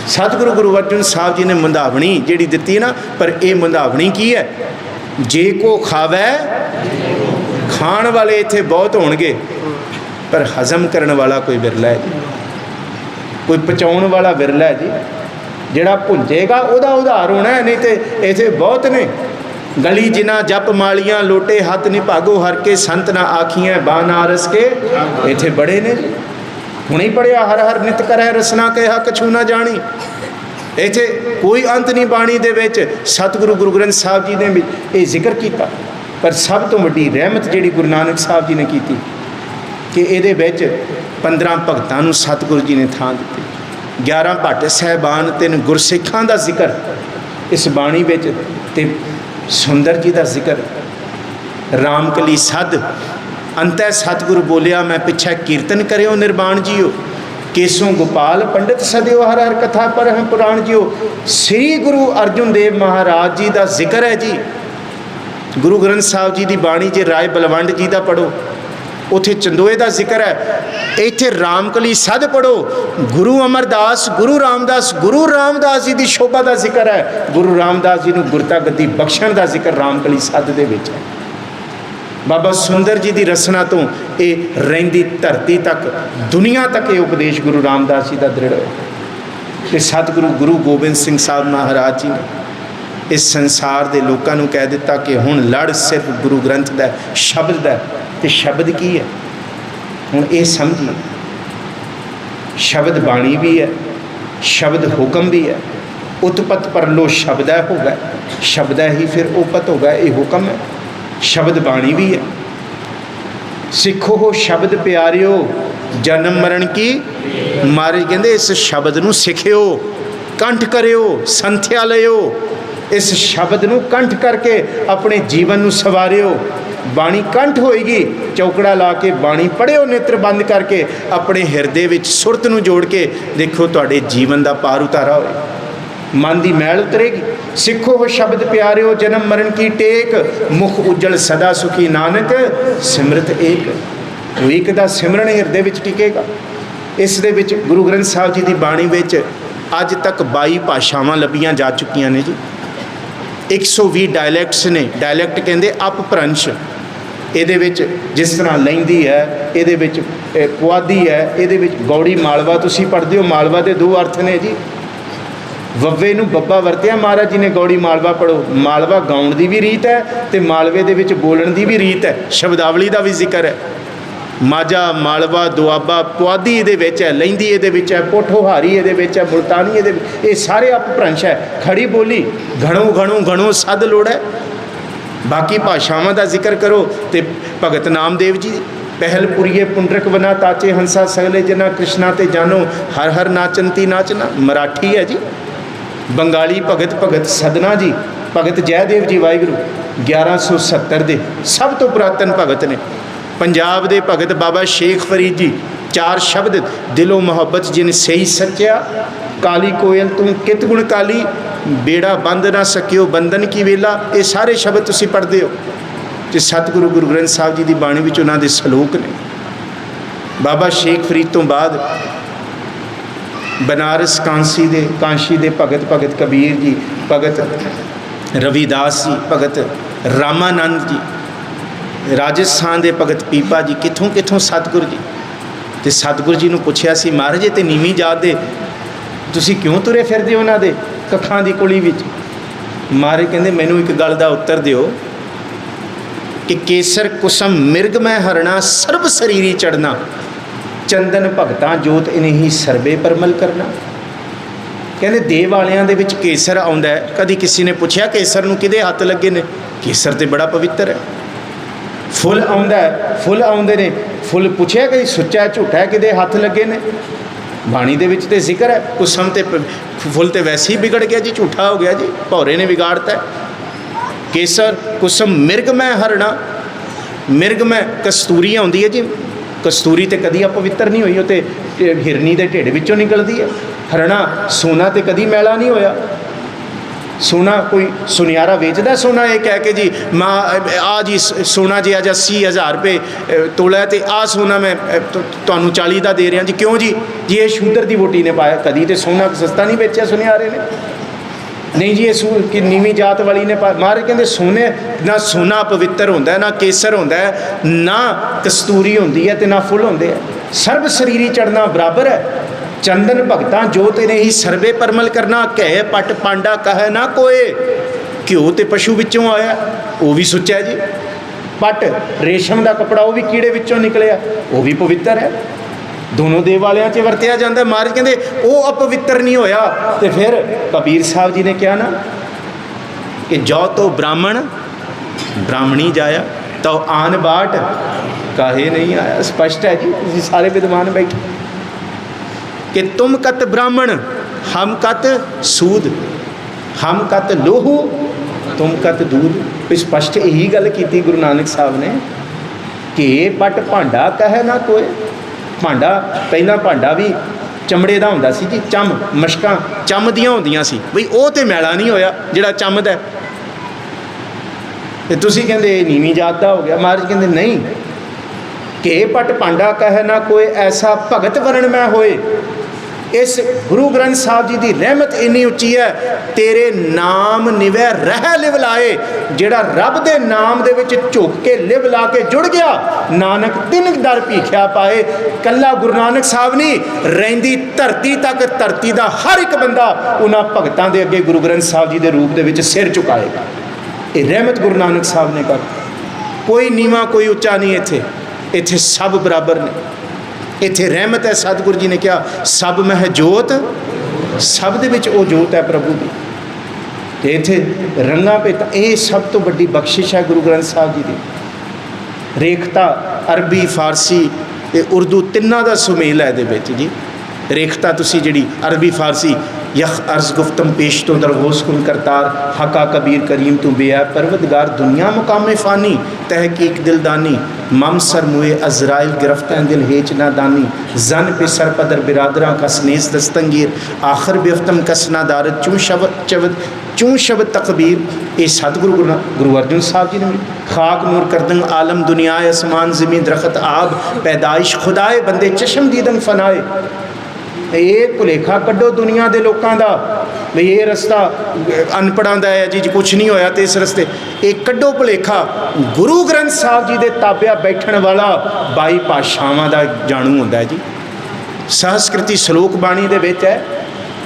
सतगुरु गुरु अर्जन साहब जी ने मुंदावणी जिहड़ी दित्ती है ना, पर यह मुंदावणी की है, जे को खावै खाण वाले इत्थे बहुत होणगे पर हजम करने वाला कोई विरला है जी, कोई पचाउण वाला विरला है जी। जिहड़ा भुंजेगा उहदा उधार होना है, नहीं तो इत्थे बहुत ने गली जिना जप मालियां लोटे हथ निभागो हर के संत ना आखियां बानारस के इत्थे बड़े ने हुणे ही पढ़िया हर हर नित करे रसना के हक छू ना जानी। इत्थे कोई अंत नहीं बाणी दे विच सतगुरु गुरु ग्रंथ साहब जी ने ये जिक्र किया। पर सब तो वड्डी रहमत जिहड़ी गुरु नानक साहब जी ने की कि इहदे विच 15 भगतां नूं सतगुरु जी ने थां दित्ती। 11 भट्ट साहिबान 3 गुरसिखां दा जिक्र इस बाणी विच ते सुंदर जी का जिक्र। रामकली सद अंतै सतगुरु बोलिया मैं पिछे कीर्तन करियो निर्वाण जियो केसों गोपाल पंडित सदियो हर हर कथा पर हम पुराण जियो। श्री गुरु अर्जुन देव महाराज जी का जिक्र है जी। गुरु ग्रंथ साहब जी की बाणी जे राय बलवंड जी का पढ़ो उत्थे चंदोए का जिक्र है। इत्थे रामकली सद पढ़ो गुरु अमरदास गुरु रामदास जी की शोभा का जिक्र है। गुरु रामदास जी को गुरता गद्दी बख्शण का जिक्र रामकली सद दे विच है। बाबा सुंदर जी की रसना तो ये रहिंदी धरती तक दुनिया तक ये उपदेश गुरु रामदास जी का दृढ़ है। सतगुरु गुरु गोबिंद सिंह साहब महाराज जी ने इस संसार के लोगों को कह दिता कि हुण लड़ सिर्फ गुरु ग्रंथ का शब्द का। तो शब्द की है हुण ये समझिए। शब्द बाणी भी है शब्द हुक्म भी है। उत्पत परलो शब्द है होगा शब्द ही फिर उपत होगा ये हुक्म है। शब्द बाणी भी है। सिखो हो शब्द प्यारियो जन्म मरण की महाराज कहते इस शब्द नूं सिखियो कंठ करियो संथ्या लियो। इस शब्द नूं कंठ करके अपने जीवन नूं सवारियो। बाणी कंठ होएगी चौकड़ा ला के बाणी पढ़ियो नेत्र बंद करके अपने हिरदे विच सुरत नूं जोड़ के देखो तुहाडे जीवन का पार उतारा होए मन की मैल उतरेगी। सिखो हो शब्द प्यारियो जन्म मरण की टेक मुख उज्जल सदा सुखी नानक सिमरत एक। वो एक दा सिमरन हिरदे विच टिकेगा। इस दे विच गुरु ग्रंथ साहब जी की बाणी विच अज तक 22 भाषावां लभियां जा चुकियां ने जी। 120 डायलैक्ट्स ने। डायलैक्ट कहते अपभ्रंश। ਇਹਦੇ ਵਿੱਚ जिस तरह लहिंदी है ਇਹਦੇ ਵਿੱਚ ਪੁਆਧੀ है ਇਹਦੇ ਵਿੱਚ गौड़ी मालवा तुसी पढ़ते हो मालवा के 2 अर्थ ने जी। वव्वे नूं बब्बा वरतिया महाराज जी ने गौड़ी मालवा पढ़ो। मालवा गाउण की भी रीत है तो मालवे दे विच बोलण की भी रीत है। शब्दावली का भी जिक्र है। माझा मालवा दुआबा पुआधी ये है लहिंदी ये है पोठोहारी ये है मुल्तानी ये सारे अपभ्रंश है। खड़ी बोली घणो घणो घणो सद लोड़ है। बाकी भाषावां का जिक्र करो तो भगत नामदेव जी पहल पुरीए पुंडरक बना ताचे हंसा सगले जना कृष्णा ते जानो हर हर नाचनती नाचना मराठी है जी। बंगाली भगत भगत सदना जी भगत जयदेव जी वाहिगुरू 1170 दे सब तो पुरातन भगत ने। पंजाब दे भगत बाबा शेख फरीद जी 4 शब्द दिलों मोहब्बत जिन सही सच्चा काली कोयल तू कित गुण काली बेड़ा बंद ना सकियो बंधन की वेला। ये सारे शब्द तुसी पढ़ते हो तो सतगुरु गुरु ग्रंथ साहब जी की बाणी विच उन्हां दे सलोक ने। बाबा शेख फरीद तो बाद बनारस कांशी दे भगत भगत कबीर जी भगत रविदास जी भगत रामानंद जी राजस्थान के भगत पीपा जी कितों कितों सतगुरु जी। तो सतगुरु जी ने पूछया सी महाराज ये तो नीवीं जात दे तुसी क्यों तुरे फिरदे हो उन्हां दे कखां दी कुली विच। महाराज कहंदे मैनूं एक गल दा उत्तर दिओ कि केसर कुसम मिर्ग मैं हरना सर्व शरीरी चढ़ना चंदन भगतां जोत इन्हीं सर्वे परमल करना। कहते देव वालियां दे विच केसर आउंदा है। कदी किसी ने पूछया केसर नूं किहदे हत्थ लगे ने। केसर तो बड़ा पवित्र है। फुल आउंदा है फुल आउंदे ने फुल पूछया कदी सुच्चा है झूठा है किहदे हत्थ लगे ने। बाणी दे विच ते जिक्र है कुसम ते फुल तो वैसे ही बिगड़ गया जी झूठा हो गया जी भौरे ने बिगाड़ता है। केसर कुसम मिर्ग मैं हरना मिर्ग मैं कस्तूरी आउंदी है जी। कस्तूरी तो कदी अपवित्र नहीं हुई वो तो हिरनी के ढिड विचों निकलती है। हरना सोना तो कदी मैला नहीं होया। सोना कोई सुनियारा वेचदा सोना ये कह के जी माँ आ जी सोना जी अज 80,000 रुपये तोला है तो आ सोना मैं तुहानूं 40 का दे रहा जी। क्यों जी ये शूदर की वोटी ने पाया। कदी तो सोना सस्ता नहीं बेचा सुनियारे ने नहीं जी ये नीवीं जात वाली ने पाया। महाराज कहते सोने ना सोना पवित्र होंदा है ना केसर होंदा है ना कस्तूरी होंदी है तो ना फुल होंदे है। सर्व शरीरी चढ़ना बराबर है। चंदन भगतां जोत ने ही सर्वे परमल करना कह पट पांडा कह ना कोए। घ्यो तो पशु विचों आया, वो भी सुच्चा जी। पट रेशम का कपड़ा, वो भी कीड़े विचों निकलिया, वो भी पवित्र है। दोनों देव वालियां च वरत्या जाता। महाराज कहते वो अपवित्र नहीं होया। तो फिर कबीर साहब जी ने कहा ना कि जो तो ब्राह्मण ब्राह्मणी जाया, तो आन बाट काहे नहीं आया। स्पष्ट है जी, तुम सारे विद्वान बैठे कि तुम कत ब्राह्मण हम कत सूद, हम कत लोहू तुम कत दूध। स्पष्ट यही गल की गुरु नानक साहब ने कि पट भांडा कहे ना कोई। भांडा पहला भांडा भी चमड़े का होंदा सी जी, चम मशकां चम दियां होंदियां सी, बई वो तो मैला नहीं होया जिहड़ा चमदा है। तो तुसीं कहंदे नीवीं जात दा हो गया। महाराज कहंदे नहीं, कि पट भांडा कहे ना कोई ऐसा भगत वरण मैं होए। इस गुरु ग्रंथ साहब जी की रहमत इन्नी उच्ची है, तेरे नाम निवै रह लिव लाए। जिहड़ा रब दे नाम दे विच झुक के लिव ला के जुड़ गया, नानक तिन दर भीखिया पाए। कल्ला गुरु नानक साहब नहीं, रहिंदी धरती तक धरती का हर एक बंदा उन्हां भगतां दे अगे गुरु ग्रंथ साहब जी के रूप दे विच सिर झुकाएगा। ये रहमत गुरु नानक साहब ने कर, कोई नीवा कोई उच्चा नहीं। इत्थे इत्थे सब बराबर ने। इत्थे रहमत है। सतगुरु जी ने कहा सब मह जोत, सब दे विच वो जोत है प्रभु की। तो इत्थे रंगा भेटा, ये सब तो बड़ी बख्शिश है गुरु ग्रंथ साहब जी की। रेखता अरबी फारसी ते उर्दू तिन्ना दा सुमेल है दे विच जी। रेखता तुसी जिहड़ी अरबी फारसी यख अर्ज गुफ्तम पेश तो दरगोश कुल करतार हका कबीर करीम तू बेआ परवदगार दुनिया मुकाम फ़ानी तहकीक दिलदानी मम सर मुए अजराइल गिरफ्तान दिल हेच ना दानी जन पे सर पदर बिरादरा कसनेस दस्तंगीर आखिर बेफ्तम कसना दारत चूँ शब्द तकबीर। ये सतगुरु गुरु अर्जुन साहब जी ने खाक नूर करदंग आलम दुनिया आसमान ज़मीन दरख्त आब पैदाइश खुदाए बंदे चशम दीदंग फनाए। ये भुलेखा कड्डो दुनिया के लोगों का भी ये रस्ता अनपढ़ां दा है जी, कुछ नहीं होया तो इस रस्ते ये कड्डो भुलेखा। गुरु ग्रंथ साहब जी के ताबिया बैठण वाला 22 भाषावां का जाणू होंदा है जी। सहस्कृति श्लोक बाणी दे विच है।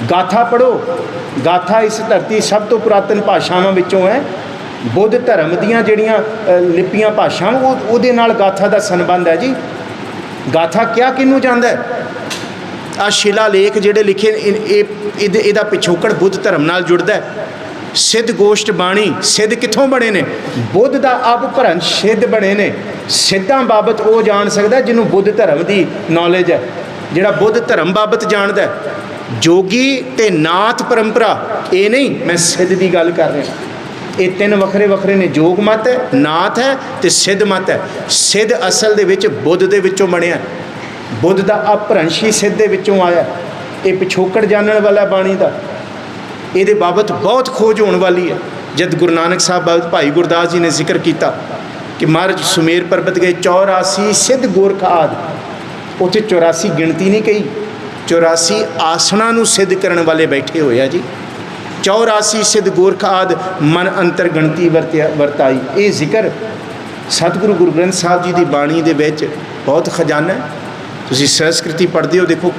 गाथा पढ़ो, गाथा इस धरती सब तो पुरातन भाषावां विचों है। बुद्ध धर्म दीयां जिहड़ियां लिपियां भाषावां उहदे नाल गाथा का संबंध है जी। गाथा क्या किनू जांदा है? आ शिलालेख जिहड़े लिखे इहदा पिछोकड़ बुद्ध धर्म नाल जुड़दा है। सिद्ध गोष्ठ बाणी सिद्ध कित्थों बने ने? बुद्ध दा अब भरन सिद्ध बने ने। सिद्धां बाबत वो जान सकदा जिन्हों बुद्ध धर्म की नॉलेज है, जिहड़ा बुद्ध धर्म बाबत जानदा है। जोगी ते नाथ परंपरा ये नहीं, मैं सिद्ध की गल कर रहा। ये तीन वखरे वखरे ने, जोग मत है, नाथ है तो सिद्ध मत है। सिद्ध असल दे विच बुद्ध दे विचों बनिया, बुद्ध का अपभ्रंश ही सिद्ध दे विचों आया। ये पिछोकड़ जानने वाला बाणी का, ये बाबत बहुत खोज होने वाली है। जब गुरु नानक साहब बाबत भाई गुरदास जी ने जिक्र किया कि महाराज सुमेर पर्वत गए 84 सिद्ध गोरखा आदि, उत्थे 84 गिणती नहीं कही, 84 आसना नूं सिद्ध करने वाले बैठे हुए हैं जी। 84 सिद्ध गोरखा आदि मन अंतर गणती वरताई। ये जिक्र सतगुरु गुरु ग्रंथ साहब जी की बाणी दे विच बहुत खजाना है। तुसी संस्कृति पढ़ते हो, देखो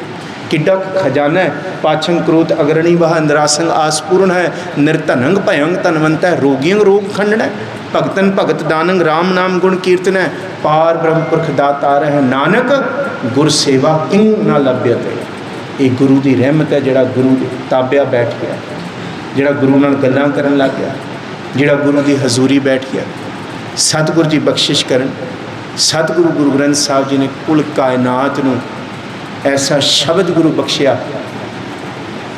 किड्डा खजाना है। पाछंग क्रोध अग्रणी वह निरासंग आसपूर्ण है, निर्धनंग भयंग तनवंत है, रोगियंग रोग खंडन है, भगतन भगत दानंग राम नाम गुण कीर्तन है, पार ब्रह्म पुरख दातार है, नानक गुर सेवा किंग ना लभ्यते। ये गुरु की रहमत है, जिहड़ा गुरु ताबिया बैठ गया, जिहड़ा गुरु नाल गल्लां करन लग गया, जिहड़ा गुरु की हजूरी बैठ गया। सतगुरु जी बख्शिश करन। सतगुरु गुरु ग्रंथ साहब जी ने कुल कायनात नूं ऐसा शब्द गुरु बख्शिया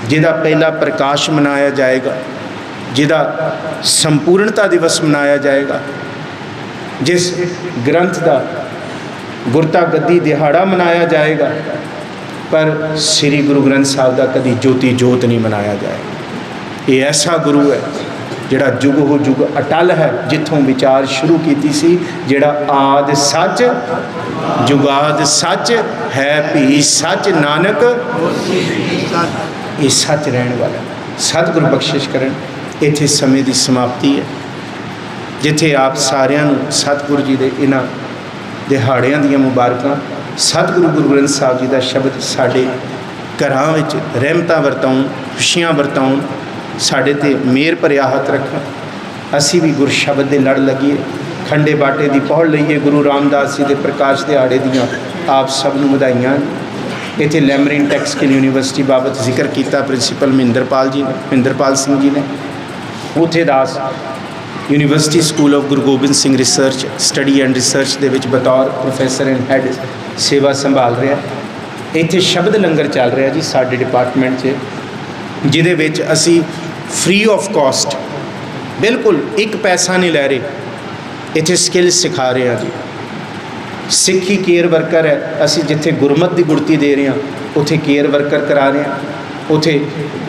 जिहदा पहला प्रकाश मनाया जाएगा, जिहदा संपूर्णता दिवस मनाया जाएगा, जिस ग्रंथ का गुरता गद्दी दिहाड़ा मनाया जाएगा, पर श्री गुरु ग्रंथ साहब का कभी ज्योति जोत नहीं मनाया जाएगा। ये ऐसा गुरु है जिहड़ा जुग हो जुग अटल है, जिथों विचार शुरू की सी, जिहड़ा आद सच जुगाद सच है भी सच नानक ये सच रहने वाला। सतगुरु बख्शिश करन। इत्थे समय की समाप्ति है, जिथे आप सारिਆਂ ਨੂੰ सतगुरु जी के इन्हां दिहाड़ियां ਦੀਆਂ मुबारकां। सतगुरु गुरु ग्रंथ साहब जी का शब्द साडे घरां विच रहमतां वरताउण, खुशियां वरताउण, साडे ते मेहर भरिया हथ रखण। असी भी गुर शब्द के लड़ लगिए, खंडे बाटे की पौड़ लईए। गुरु रामदास जी के प्रकाश दिहाड़े दियाँ आप सब नूं वधाइयां। इत्थे लैमरिन टैक्सकिल यूनीवर्सिटी बाबत जिक्र किया प्रिंसीपल महेंद्रपाल सिंह जी ने। उत्थे दास university school of Guru Gobind Singh research study and research के बतौर प्रोफैसर एंड हैड सेवा संभाल रहा। इत्थे शब्द लंगर चल रहा जी साडे डिपार्टमेंट च, जिहदे विच असी फ्री ऑफ कॉस्ट बिल्कुल एक पैसा नहीं लै रहे, इत्थे स्किल्स सिखा रहे हैं जी। सिक्खी केयर वर्कर है, असी जिथे गुरमत की गुड़ती दे रहे हैं उत्थे केयर वर्कर करा रहे हैं। उत्थे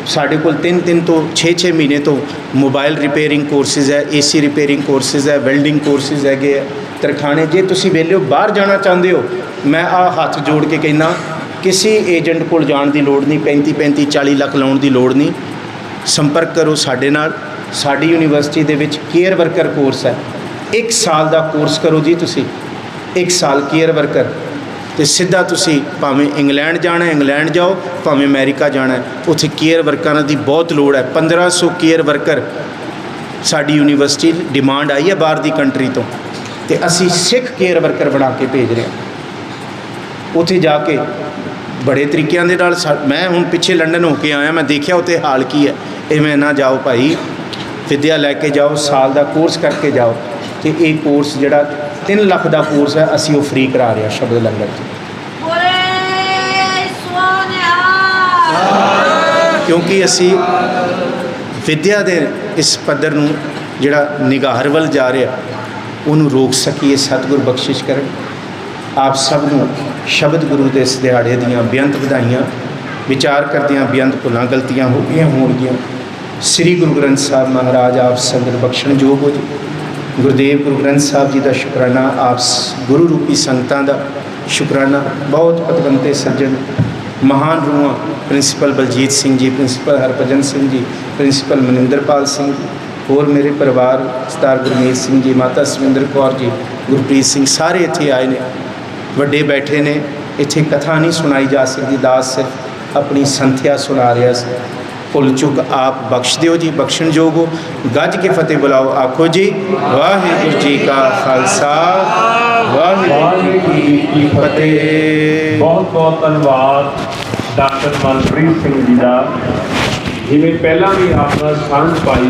साढ़े कोल 3 तो 6 महीने तो मोबाइल रिपेयरिंग कोर्सिज है, AC रिपेयरिंग कोर्सिज है, वेल्डिंग कोर्सिज है तरखाने। जे तुसी वेले हो बाहर जाना चाहते हो, मैं हाथ जोड़ के कहना किसी एजेंट को जाने की लोड़ नहीं, 35-40 लाख लाने की लोड़ नहीं। संपर्क करो साडे नाल। साडी यूनीवर्सिटी दे विच केयर वर्कर कोर्स है, 1 साल का कोर्स करो जी तुसी, 1 साल केयर वर्कर तो सीधा तुसी भावें इंग्लैंड जाना है इंग्लैंड जाओ, भावें अमेरिका जाना है, उत्थे केयर वर्करां की बहुत लोड़ है। 1500 केयर वर्कर साडी यूनीवर्सिटी डिमांड आई है बाहर की कंट्री तो असी सिख केयर वर्कर बना के भेज रहे हैं। उत्थे जाके बड़े तरीक़े दे नाल मैं हुण पिछे लंडन होके आया, मैं देखिया उत्थे हाल की है। इवें ना जाओ भाई, विद्या लैके जाओ, साल का कोर्स करके जाओ। तो ये कोर्स जिहड़ा 3 लाख का कोर्स है असी वो फ्री करा रहे हैं शब्द लंगर च, क्योंकि असी विद्या के इस पद्धर नूं जिहड़ा निगार वल जा रहा उन्होंने रोक सकीए। सतगुर बख्शिश कर आप सब नूं शब्द गुरु के इस दिहाड़े दियां बेअंत वधाइयां। विचार करदियां बेअंत भुलां गलतियां हो गई होणगियां। श्री गुरु ग्रंथ साहब महाराज आप संगत बख्शण जोग हो जी। गुरुदेव गुरु ग्रंथ साहब जी का शुकराना, आप गुरु रूपी संगतां का शुकराना। बहुत पतवंते सज्जन महान रूहां principal Baljeet Singh ji, principal Harbhajan Singh ji, principal Maninderpal Singh ji, और मेरे परिवार सरदार गुरमीत सिंह जी, माता सविंदर कौर जी, गुरप्रीत सिंह, सारे इत्थे आए ने, वड्डे बैठे ने। इत्थे कथा नहीं सुनाई जा सकती, दास सिर्फ अपनी संथ्या सुना रहा है। भुल चुक आप बख्श दिओ जी, बख्शण जोग हो। गज के फतेह बुलाओ, आखो जी वाहिगुरू जी का खालसा वाहिगुरू जी की फतेह। बहुत बहुत धन्यवाद डॉक्टर मनप्रीत सिंह जी का, जिवें पहला भी आप नाल सांझ पाई।